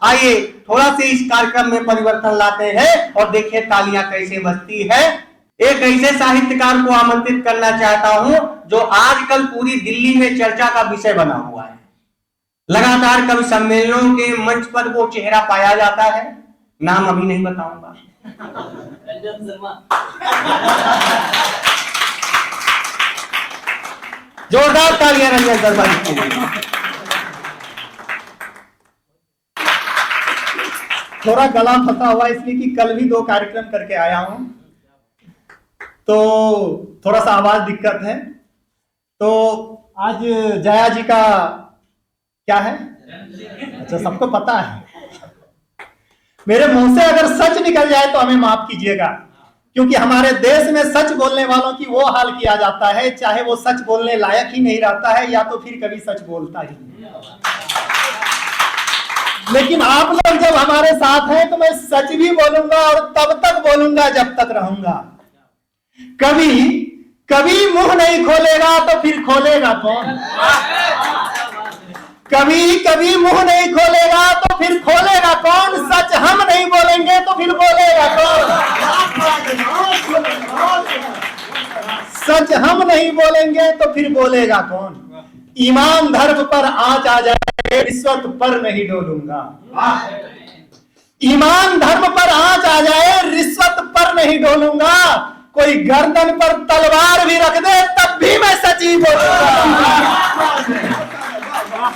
आइए थोड़ा से इस कार्यक्रम में परिवर्तन लाते हैं और देखिए तालियां कैसे बजती है। एक ऐसे साहित्यकार को आमंत्रित करना चाहता हूं जो आजकल पूरी दिल्ली में चर्चा का विषय बना हुआ है। लगातार कवि सम्मेलनों के मंच पर वो चेहरा पाया जाता है, नाम अभी नहीं बताऊंगा। रंजन शर्मा। जोरदार तालियां रंजन शर्मा जी के लिए। थोड़ा गला फंसा हुआ इसलिए कि कल भी 2 कार्यक्रम करके आया हूं, तो थोड़ा सा आवाज दिक्कत है। तो आज जया जी का क्या है? अच्छा, सबको पता है। मेरे मुंह से अगर सच निकल जाए तो हमें माफ कीजिएगा, क्योंकि हमारे देश में सच बोलने वालों की वो हाल किया जाता है, चाहे वो सच बोलने लायक ही नहीं रहता है या तो फिर कभी सच बोलता ही नहीं। लेकिन आप लोग जब हमारे साथ हैं तो मैं सच भी बोलूंगा और तब तक बोलूंगा जब तक रहूंगा। कभी कभी मुंह नहीं खोलेगा तो फिर खोलेगा कौन? कभी कभी मुंह नहीं खोलेगा तो फिर खोलेगा कौन? सच हम नहीं बोलेंगे तो फिर बोलेगा कौन? सच हम नहीं बोलेंगे तो फिर बोलेगा कौन? ईमान धर्म पर आंच आ जाए, रिश्वत पर नहीं डोलूंगा। ईमान धर्म पर आंच आ जाए, रिश्वत पर नहीं डोलूंगा। कोई गर्दन पर तलवार भी रख दे तब भी मैं सच ही बोलूंगा।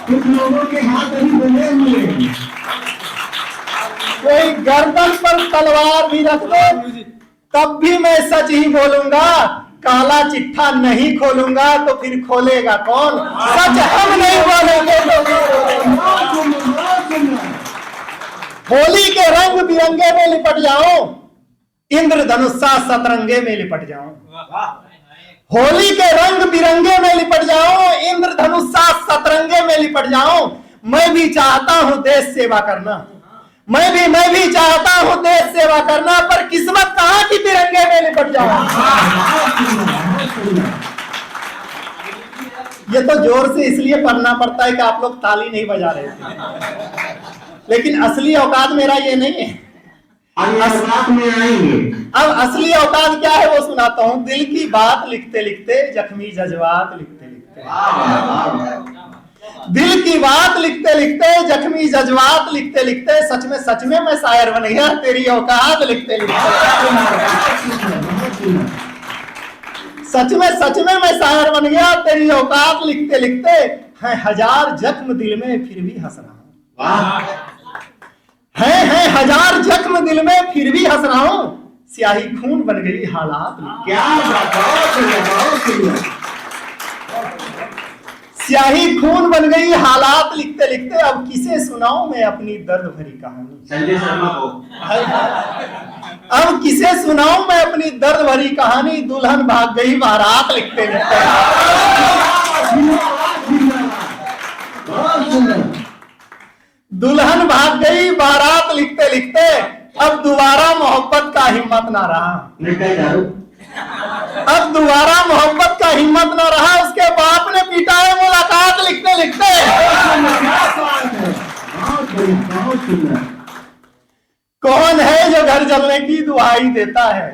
कुछ लोगों के हाथ अभी बने हुए हैं। कोई गर्दन पर तलवार भी रख दे तब भी मैं सच ही बोलूंगा। काला चिट्ठा नहीं खोलूंगा तो फिर खोलेगा कौन? सच हम नहीं बोलेंगे तो होली के रंग बिरंगे में लिपट जाऊं, इंद्रधनुषा सतरंगे में लिपट जाऊं। होली के रंग बिरंगे में लिपट जाऊं, इंद्रधनुषा सतरंगे में लिपट जाऊं। मैं भी चाहता हूं देश सेवा करना, मैं भी चाहता हूं देश सेवा करना, पर किस्मत कहां की तिरंगे में लिपट जाऊं। ये तो जोर से इसलिए पढ़ना पड़ता है कि आप लोग ताली नहीं बजा रहे थे, लेकिन असली औकात मेरा ये नहीं है। अब असली औकात क्या है वो सुनाता हूं। दिल की बात लिखते लिखते, जख्मी जज्बात लिखते लिखते, दिल की बात लिखते लिखते, जख्मी जज्बात लिखते लिखते, सच में मैं शायर बन गया तेरी औकात लिखते लिखते। सच में मैं शायर बन गया तेरी औकात लिखते लिखते। है हजार जख्म दिल में फिर भी हंस रहा हूं, है हजार जख्म दिल में फिर भी हंस रहा हूं। स्याही खून बन गई हालात, क्या स्याही खून बन गई हालात लिखते लिखते। अब किसे सुनाऊं मैं अपनी दर्द भरी कहानी? संजय शर्मा को। अब किसे सुनाऊं मैं अपनी दर्द भरी कहानी? दुल्हन भाग गई बारात लिखते लिखते। दुल्हन भाग गई बारात लिखते लिखते। अब दोबारा मोहब्बत का हिम्मत ना रहा, अब दोबारा मोहब्बत का हिम्मत ना रहा। उसके बाप ने पीटा है मुलाकात लिखते लिखते। कौन है जो घर जलने की दुहाई देता है?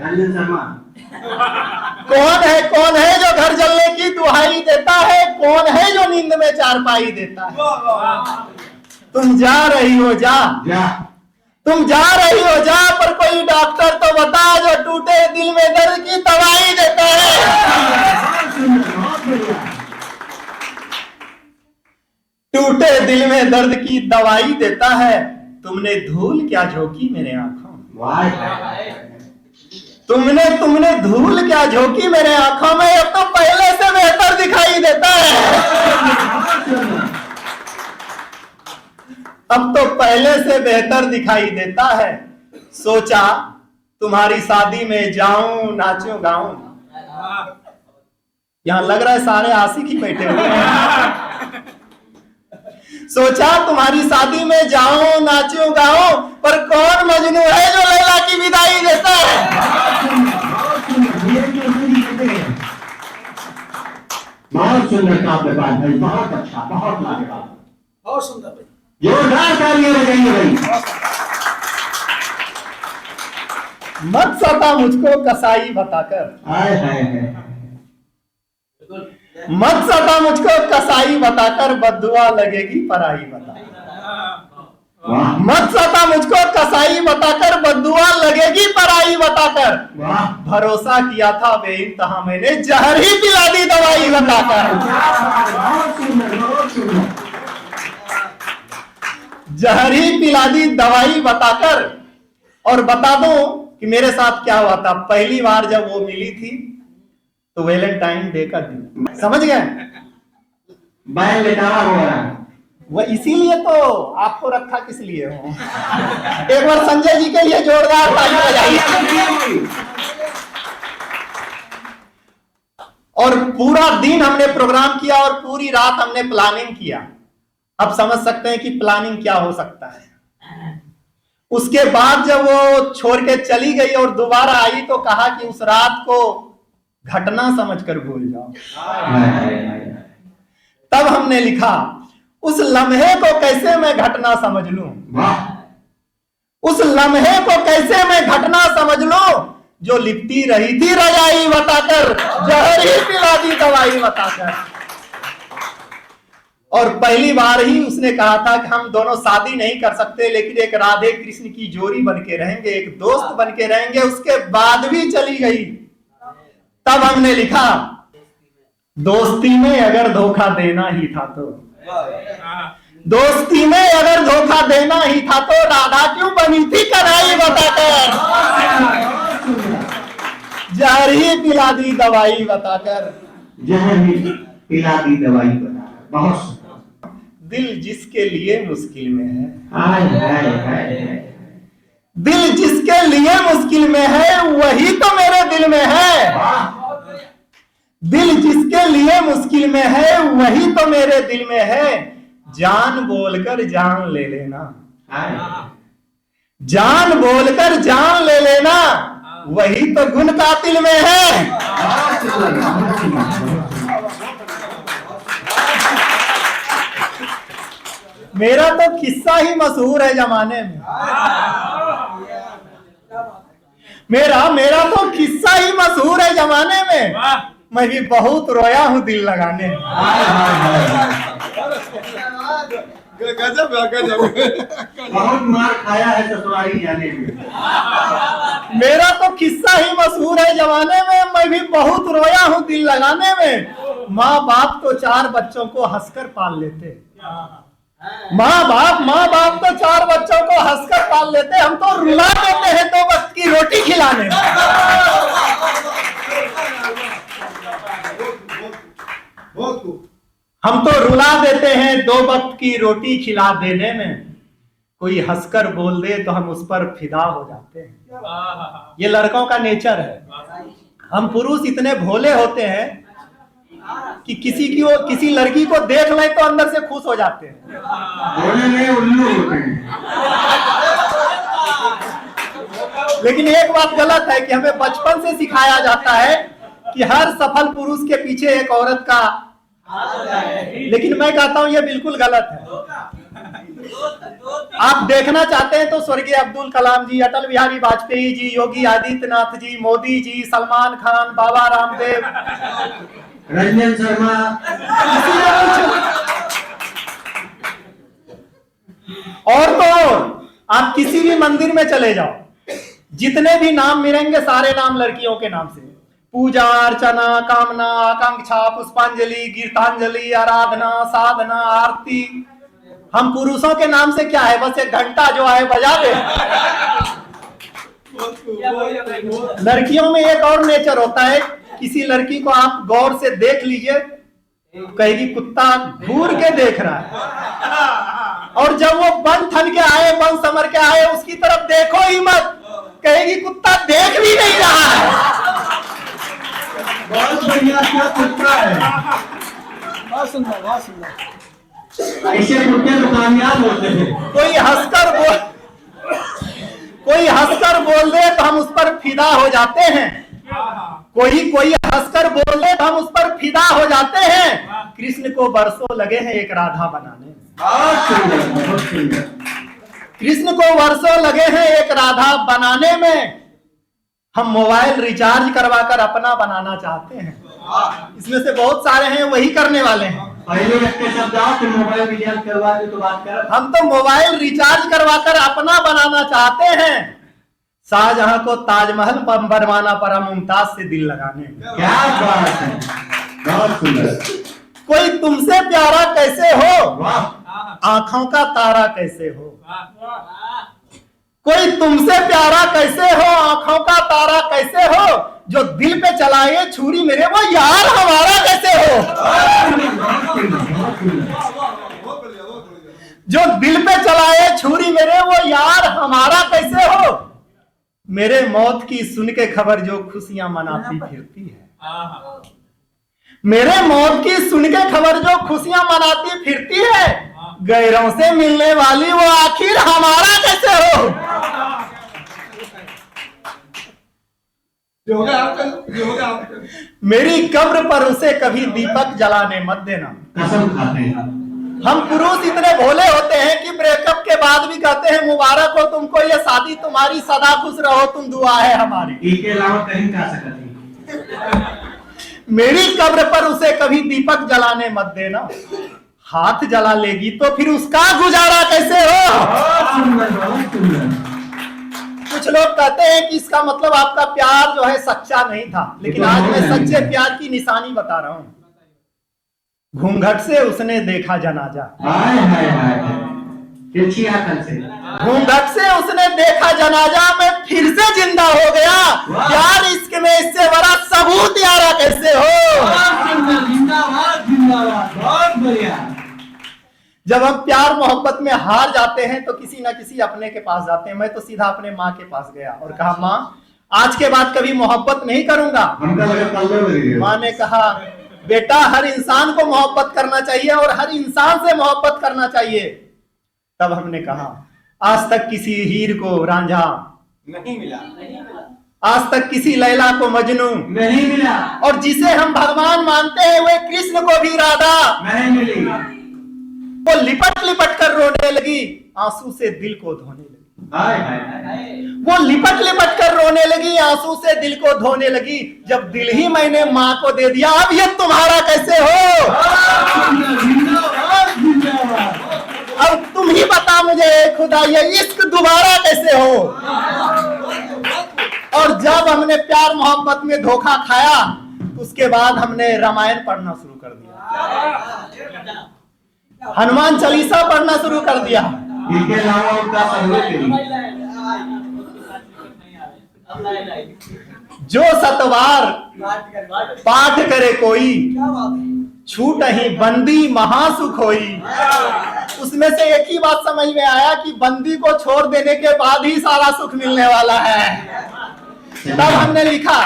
कौन है जो घर जलने की दुहाई देता है? कौन है जो नींद में चारपाई देता है? तुम जा रही हो जा, तुम जा रही हो जा, पर कोई डॉक्टर तो बता जो टूटे दिल में दर्द की दवाई देता है। टूटे दिल में दर्द की दवाई देता है। तुमने धूल क्या झोंकी मेरे आंखों में, तुमने धूल क्या झोंकी मेरे आंखों में। अब तो पहले से बेहतर दिखाई देता है, अब तो पहले से बेहतर दिखाई देता है। सोचा तुम्हारी शादी में जाऊं, नाचूं गाऊं। यहां लग रहा है सारे आशिक ही बैठे हुए हैं। सोचा तुम्हारी शादी में जाऊं, नाचूं गाऊं, पर कौन मजनू है जो लैला की विदाई देता है? बहुत सुंदर काव्य पाठ भाई, बहुत अच्छा, बहुत लाजवाब, बहुत सुंदर भाई। जोरदार तालियां बजाइए भाई। मत सता मुझको कसाई बताकर, हाय हाय हाय। मत सता मुझको कसाई बताकर, बद्दुआ लगेगी पराई बताकर। वाह मत सता मुझको कसाई बताकर, बद्दुआ लगेगी पराई बताकर। वाह। भरोसा किया था बेइंतहा मैंने, जहर ही पिला दी दवाई बताकर। बहुत सुंदर बहुत सुंदर। जहर ही पिला दी दवाई बताकर। और बता दूं कि मेरे साथ क्या हुआ था। पहली बार जब वो मिली थी तो वैलेंटाइन डे का दिन, समझ गए? बैल लेटावा हो रहा है। वो इसीलिए तो आपको रखा किस लिए हो। एक बार संजय जी के लिए जोरदार ताली बजाइए। और पूरा दिन हमने प्रोग्राम किया और पूरी रात हमने प्लानिंग किया। अब समझ सकते हैं कि प्लानिंग क्या हो सकता है। उसके बाद जब वो छोड़ के चली गई और दोबारा आई तो कहा कि उस रात को घटना समझकर भूल जाओ। तब हमने लिखा, उस लम्हे को कैसे मैं घटना समझ लूं, उस लम्हे को कैसे मैं घटना समझ लूं, जो लिपटी रही थी रजाई बताकर, जहर ही पिला दी दवाई बताकर। और पहली बार ही उसने कहा था कि हम दोनों शादी नहीं कर सकते, लेकिन एक राधे कृष्ण की जोड़ी बन के रहेंगे, एक दोस्त बन के रहेंगे। उसके बाद भी चली गई। तब हमने लिखा, दोस्ती में अगर धोखा देना ही था तो, दोस्ती में अगर धोखा देना ही था तो राधा क्यों बनी थी कन्हई बताकर, जहर ही पिला दी दवाई बताकर। जहर ही पिला दी दवाई बताकर। बहुत दिल जिसके लिए मुश्किल में है, हाय हाय हाय। दिल जिसके लिए मुश्किल में है वही तो मेरे दिल में है। दिल जिसके लिए मुश्किल में है वही तो मेरे दिल में है। जान बोलकर जान ले लेना, जान बोलकर जान ले लेना, वही तो गुण कातिल में है। मेरा तो किस्सा ही मशहूर है जमाने में। मेरा तो किस्सा ही मशहूर है जमाने में। मैं भी बहुत रोया हूं दिल लगाने में। गजब गजब। बहुत मार खाया है ससुराली जाने में। मेरा तो किस्सा ही मशहूर है जमाने में। मैं भी बहुत रोया हूं दिल लगाने में। माँ बाप तो 4 बच्चों को हंसकर पाल लेते। माँ बाप तो 4 बच्चों को हंसकर पाल लेते। हम तो रुला देते हैं 2 वक्त की रोटी खिलाने में। हम तो रुला देते हैं 2 वक्त की रोटी खिला देने में। कोई हंसकर बोल दे तो हम उस पर फिदा हो जाते हैं। ये लड़कों का नेचर है। हम पुरुष इतने भोले होते हैं कि किसी लड़की को देख ले तो अंदर से खुश हो जाते हैं। बोलने में उल्लू होते हैं। लेकिन एक बात गलत है कि हमें बचपन से सिखाया जाता है कि हर सफल पुरुष के पीछे एक औरत का, लेकिन मैं कहता हूं यह बिल्कुल गलत है। आप देखना चाहते हैं तो स्वर्गीय अब्दुल कलाम जी, अटल बिहारी वाजपेयी जी, योगी आदित्यनाथ जी, मोदी जी, सलमान खान, बाबा रामदेव, रंजन शर्मा, और तो आप किसी भी मंदिर में चले जाओ, जितने भी नाम मिलेंगे सारे नाम लड़कियों के नाम से। पूजा अर्चना, कामना, आकांक्षा, पुष्पांजलि, गीतांजलि, आराधना, साधना, आरती। हम पुरुषों के नाम से क्या है, बस एक घंटा जो है बजा दे। लड़कियों में एक और नेचर होता है। किसी लड़की को आप गौर से देख लीजिए, कहेगी कुत्ता घूर के देख रहा है। और जब वो बन ठन के आए, बन समर के आए, उसकी तरफ देखो ही मत, कहेगी कुत्ता देख भी नहीं रहा है। बहुत बढ़िया क्या कुत्ता है। बहुत सुंदर बहुत सुंदर। ऐसे कुत्ते तो कामयाब होते हैं। कोई हंसकर बोल दे तो हम उस पर फिदा हो जाते हैं। कोई हंसकर बोल दे तो हम उस पर फिदा हो जाते हैं। कृष्ण को बरसों लगे हैं एक राधा बनाने में। बहुत सुंदर, बहुत सुंदर। कृष्ण को वर्षों लगे हैं एक राधा बनाने में, हम मोबाइल रिचार्ज करवाकर अपना बनाना चाहते हैं। इसमें से बहुत सारे हैं वही करने वाले हैं। पहले रखते शब्द आओ फिर मोबाइल रिचार्ज करवा के तो बात कर। हम तो मोबाइल रिचार्ज करवाकर अपना बनाना चाहते हैं। शाहजहां को ताजमहल बनवाना पड़ा मुमताज से दिल लगाने में। क्या बात है, बहुत सुंदर। कोई तुमसे प्यारा कैसे हो, वाह, आंखों का तारा कैसे हो। कोई तुमसे प्यारा कैसे हो, आंखों का तारा कैसे हो, जो दिल पे चलाए छुरी मेरे वो यार हमारा कैसे हो। जो दिल पे चलाए छुरी मेरे वो यार हमारा कैसे हो। मेरे मौत की सुन के खबर जो खुशियां मनाती फिरती है। मेरे मौत की सुन के खबर जो खुशियां मनाती फिरती है, गैरों से मिलने वाली वो आखिर हमारा कैसे हो। मेरी कब्र पर उसे कभी दीपक जलाने मत देना। कसम खाते हैं। हम पुरुष इतने भोले होते हैं कि ब्रेकअप के बाद भी कहते हैं मुबारक हो तुमको ये शादी तुम्हारी, सदा खुश रहो तुम, दुआ है हमारी। इसके अलावा कहीं जा सकते। मेरी कब्र पर उसे कभी दीपक जलाने मत देना, हाथ जला लेगी तो फिर उसका गुजारा कैसे हो। बहुत सुंदर, बहुत सुंदर। कुछ लोग कहते हैं कि इसका मतलब आपका प्यार जो है सच्चा नहीं था, लेकिन आज मैं सच्चे प्यार की निशानी बता रहा हूं। घूंघट से उसने देखा जनाजा, हाय हाय हाय, तिरछी आंखों से। घूंघट से उसने देखा जनाजा, मैं फिर से जिंदा हो गया। यार इश्क में इससे बड़ा सबूत यारा कैसे हो। जिंदाबाद जिंदाबाद, बहुत बढ़िया। जब हम प्यार मोहब्बत में हार जाते हैं तो किसी ना किसी अपने के पास जाते हैं। मैं तो सीधा अपने माँ के पास गया और कहा माँ आज के बाद कभी मोहब्बत नहीं करूंगा। हमका लगा कल्लो लगी। माँ ने कहा बेटा हर इंसान को मोहब्बत करना चाहिए और हर इंसान से मोहब्बत करना चाहिए। तब हमने कहा आज तक किसी हीर को रांझा नहीं मिला, आज तक किसी लैला को मजनू नहीं मिला, और जिसे हम भगवान मानते हैं वे कृष्ण को भी राधा नहीं मिली। वो लिपट लिपट कर रोने लगी, आंसू से दिल को धोने लगी। हाय हाय हाय, वो लिपट लिपट कर रोने लगी, आंसू से दिल को धोने लगी। जब दिल ही मैंने माँ को दे दिया, अब ये तुम्हारा कैसे हो। जिंदाबाद जिंदाबाद। अब तुम ही बता मुझे खुदा ये इश्क दोबारा कैसे हो। और जब हमने प्यार मोहब्बत में धोखा खाया उसके बाद हमने रामायण पढ़ना शुरू कर दिया, हनुमान चालीसा पढ़ना शुरू कर दिया। इसके अलावा उनका सहयोग करिए। जो सतवार पाठ करे कोई, छूट ही बंदी महासुख होई। उसमें से एक ही बात समझ में आया कि बंदी को छोड़ देने के बाद ही सारा सुख मिलने वाला है। तब हमने लिखा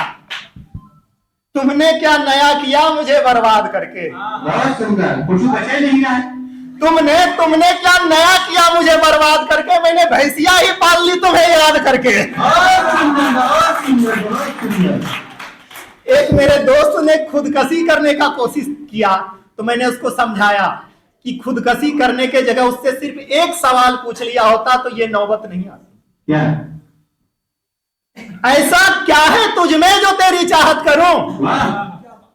तुमने क्या नया किया मुझे बर्बाद करके। बहुत सुंदर, कुछ बचा नहीं रहा है। तुमने क्या नया किया मुझे बर्बाद करके, मैंने भैंसिया ही पाल ली तुम्हें याद करके। बहुत सुंदर, बहुत सुंदर, बहुत सुंदर। एक मेरे दोस्त ने खुदकशी करने का कोशिश किया तो मैंने उसको समझाया कि खुदकशी करने के जगह उससे सिर्फ एक सवाल पूछ लिया होता तो ये नौबत नहीं आती। क्या ऐसा क्या है तुझमें जो तेरी चाहत करूं। वाह,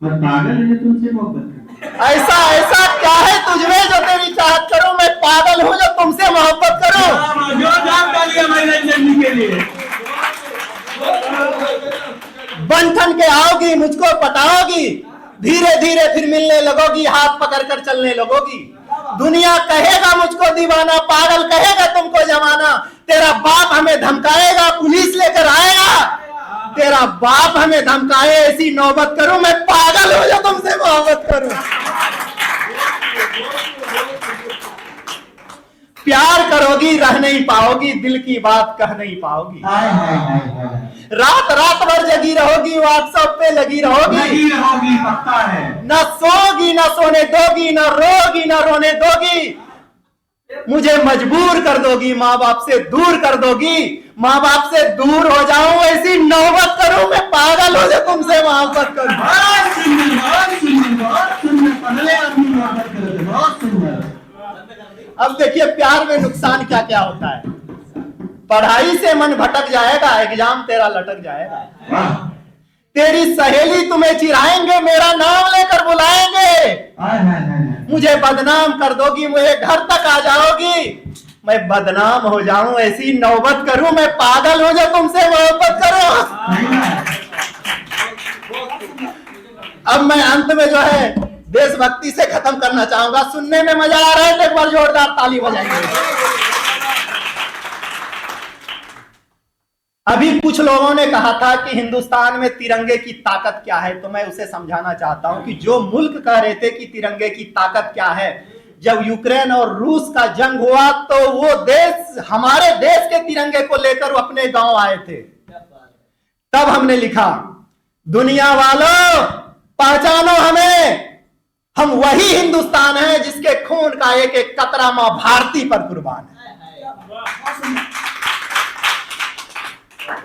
मैं पागल है तुमसे मोहब्बत करता। ऐसा क्या है तुझमें जो तेरी चाहत करूं, मैं पागल हूं जो तुमसे मोहब्बत करूं। जोरदार तालियां मनोरंजन जी के लिए। बंधन के आओगी मुझको पटाओगी, धीरे धीरे फिर मिलने लगोगी, हाथ पकड़ कर चलने लगोगी। दुनिया कहेगा मुझको दीवाना, पागल कहेगा तुमको जमाना। तेरा बाप हमें धमकाएगा, पुलिस लेकर आएगा। तेरा बाप हमें धमकाए, ऐसी नौबत करूं, मैं पागल हूं जो तुमसे मोहब्बत करूं। प्यार करोगी रह नहीं पाओगी, दिल की बात कह नहीं पाओगी। हाय हाय हाय हाय। रात रात भर जगी रहोगी, व्हाट्सएप पे लगी रहोगी। नहीं रहोगी, पक्का है। न सोगी न सोने दोगी, न रोगी न रोने दोगी। मुझे मजबूर कर दोगी, माँ बाप से दूर कर दोगी। माँ बाप से दूर हो जाऊं, ऐसी नौबत करूं, मैं पागल हो जाऊं तुमसे मोहब्बत करूं। बहुत सुंदर, बहुत सुंदर, बहुत सुंदर। पहले आदमी मोहब्बत करते, बहुत सुंदर। अब देखिए प्यार में नुकसान क्या क्या होता है। पढ़ाई से मन भटक जाएगा, एग्जाम तेरा लटक जाएगा। तेरी सहेली तुम्हें चिढ़ाएंगे, मेरा नाम लेकर बुलाएंगे, मुझे बदनाम कर दोगी, मुझे घर तक आ जाओगी, मैं बदनाम हो जाऊं, ऐसी नौबत करूं, मैं पागल हूं जो तुमसे मोहब्बत करूं। अब मैं अंत में जो है देशभक्ति से खत्म करना चाहूंगा। सुनने में मजा आ रहा है तो एक बार जोरदार ताली बजाएंगे। अभी कुछ लोगों ने कहा था कि हिंदुस्तान में तिरंगे की ताकत क्या है, तो मैं उसे समझाना चाहता हूं कि जो मुल्क कह रहे थे कि तिरंगे की ताकत क्या है, जब यूक्रेन और रूस का जंग हुआ तो वो देश हमारे देश के तिरंगे को लेकर अपने गांव आए थे। तब हमने लिखा, दुनिया वालों पहचानो हमें, हम वही हिंदुस्तान है जिसके खून का एक एक कतरा मां भारती पर कुर्बान है।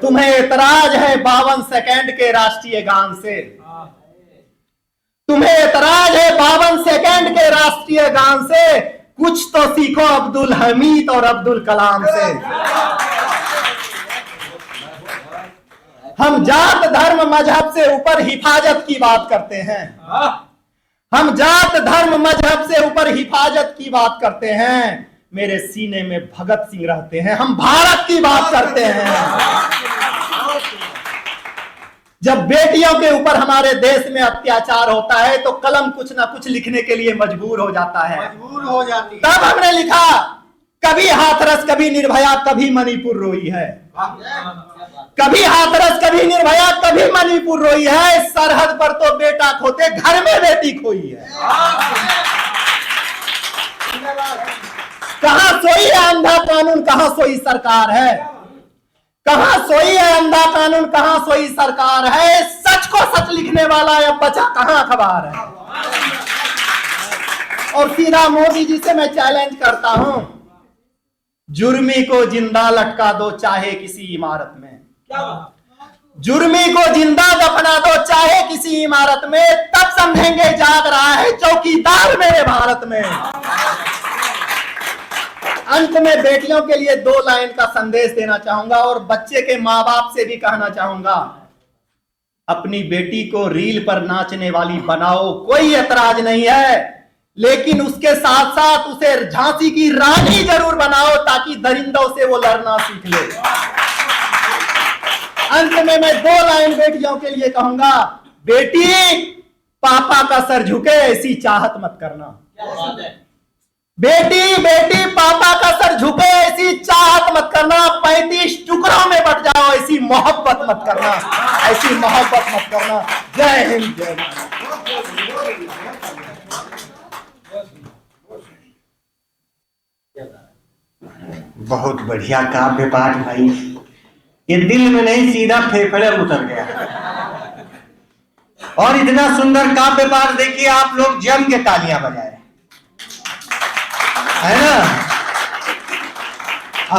तुम्हें एतराज है 52 सेकंड के राष्ट्रीय गान से, तुम्हें एतराज है 52 सेकंड के राष्ट्रीय गान से, कुछ तो सीखो अब्दुल हमीद और अब्दुल कलाम से। हम जात धर्म मजहब से ऊपर हिफाजत की बात करते हैं, हम जात धर्म मजहब से ऊपर हिफाजत की बात करते हैं, मेरे सीने में भगत सिंह रहते हैं, हम भारत की बात करते हैं। जब बेटियों के ऊपर हमारे देश में अत्याचार होता है तो कलम कुछ ना कुछ लिखने के लिए मजबूर हो जाता है, मजबूर हो जाती है। तब हमने लिखा, कभी हाथरस कभी निर्भया कभी मणिपुर रोई है, कभी हाथरस कभी निर्भया कभी मणिपुर रोई है, सरहद पर तो बेटा खोते घर में बेटी खोई है। कहां सोई है अंधा कानून, कहां सोई सरकार है, कहां सोई है अंधा कानून, कहां सोई सरकार है, सच को सच लिखने वाला या बचा कहां अखबार है। और सीधा मोदी जी से मैं चैलेंज करता हूं, जुर्मी को जिंदा लटका दो चाहे किसी इमारत में, जुर्मी को जिंदा दफना दो चाहे किसी इमारत में, तब समझेंगे जाग रहा है चौकीदार मेरे भारत में। अंत में बेटियों के लिए 2 लाइन का संदेश देना चाहूंगा और बच्चे के माँ बाप से भी कहना चाहूंगा, अपनी बेटी को रील पर नाचने वाली बनाओ, कोई एतराज नहीं है, लेकिन उसके साथ साथ उसे झांसी की रानी जरूर बनाओ ताकि दरिंदों से वो लड़ना सीख ले। अंत में मैं 2 लाइन बेटियों के लिए कहूंगा, बेटी पापा का सर झुके ऐसी चाहत मत करना, बेटी बेटी पापा का सर झुके ऐसी चाहत मत करना, 35 टुकड़ों में बट जाओ ऐसी मोहब्बत मत करना, ऐसी मोहब्बत मत करना। जय हिंद, जय भारत। बहुत बढ़िया काव्य पाठ भाई, ये दिल में नहीं सीधा फेफड़े में उतर गया। और इतना सुंदर काव्य पाठ देखिए, आप लोग जम के तालियां बजाए, है ना।